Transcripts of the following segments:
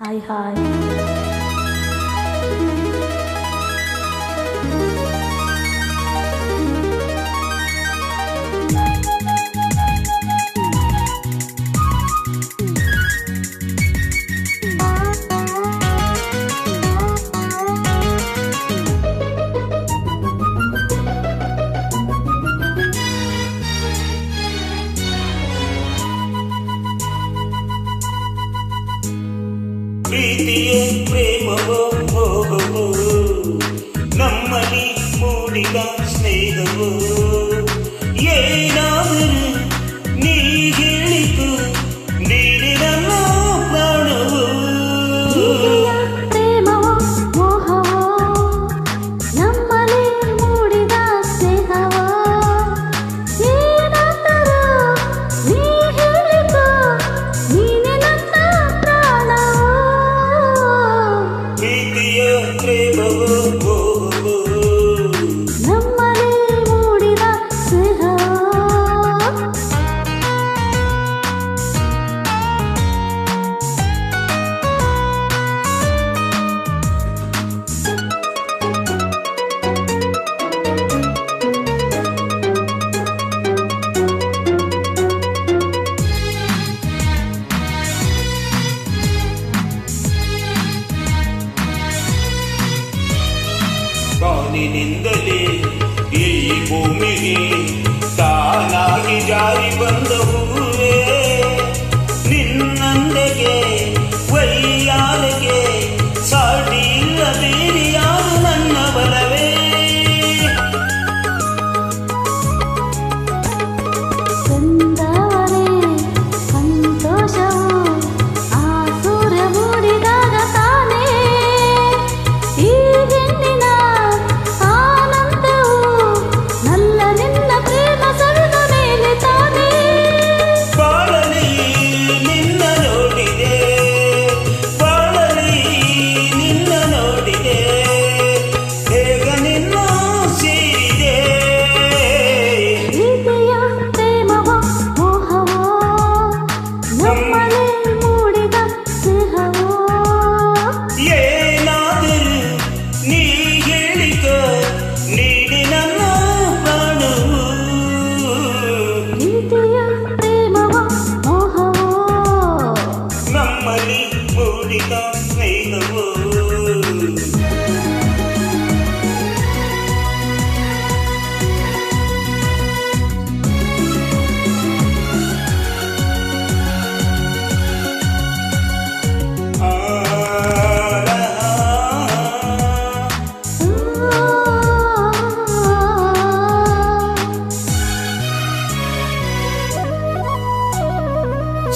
Hi hi. ಪ್ರೀತಿಯೇ ಪ್ರೇಮವೋ ಮೋಹವೋ ನಮ್ಮಲ್ಲಿ ಮೂಡಿದ ಸ್ನೇಹವೋ ಏನಾದರೂ ನೀ ಹೇಳಿತು ನೀಡಿ ನನ್ನ ಪ್ರಾಣವೋ ಪ್ರೇಮವೋ ಮೋಹವೋ ನಮ್ಮಲ್ಲಿ ಮೂಡಿದ ಸ್ನೇಹವೋ ಏನಾದರೂ ನೀ ಹೇಳಿತು ನೀನೆ ನನ್ನ ಪ್ರಾಣವೋ. ಪ್ರೀತಿಯ ಪ್ರೇಮವೋ ಮೋಹವೋ ನಮ್ಮಲ್ಲಿ ಮೂಡಿದ ಸ್ನೇಹವೋ. ಕಾಲಿನಿಂದಲೇ ಈ ಭೂಮಿಗೆ ತಾನಾಗಿ ಜಾರಿ ಬಂದ ಹೂವೇ ನಿನ್ನಂದೆಗೆ ವೈಯಾರಗೆ ಸಾಟಿ ಇಲ್ಲ ಬೇರೆ ಯಾರು ನನ್ನ ಬಲವೇ ಸಂದವರೇ ಸಂತೋಷವು ಆ ಸೂರ್ಯ ಮೂಡಿದಾಗ ತಾನೇ ಈ ಹೆಣ್ಣಿನ ಆನಂದವು ನಲ್ಲ ನಿನ್ನ ಪ್ರೇಮ ಸವಿದ ಮೇಲೆ ತಾನೇ. ಬಾಳಲಿ ನಿನ್ನ ನೋಡಿದೆ ಬಾಳಲಿ ನಿನ್ನ ನೋಡಿದೆ ಹೇಗ ನಿನ್ನ ಸೇರಿದೆ ಪ್ರೀತಿಯ ಪ್ರೇಮವೋ ಮೋಹವೋ ನಮ್ಮಲ್ಲಿ ಮೂಡಿದ ಸ್ನೇಹವೋ ಏನಾದರೂ ನೀ ಹೇಳಿಕ ನೀಡಿ ನನ್ನ ಪ್ರಾಣವು ಪ್ರೀತಿಯ ಪ್ರೇಮವೋ ಮೋಹವೋ ನಮ್ಮಲ್ಲಿ ಮೂಡಿದ ಸ್ನೇಹವು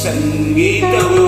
ಸಂಗೀತವು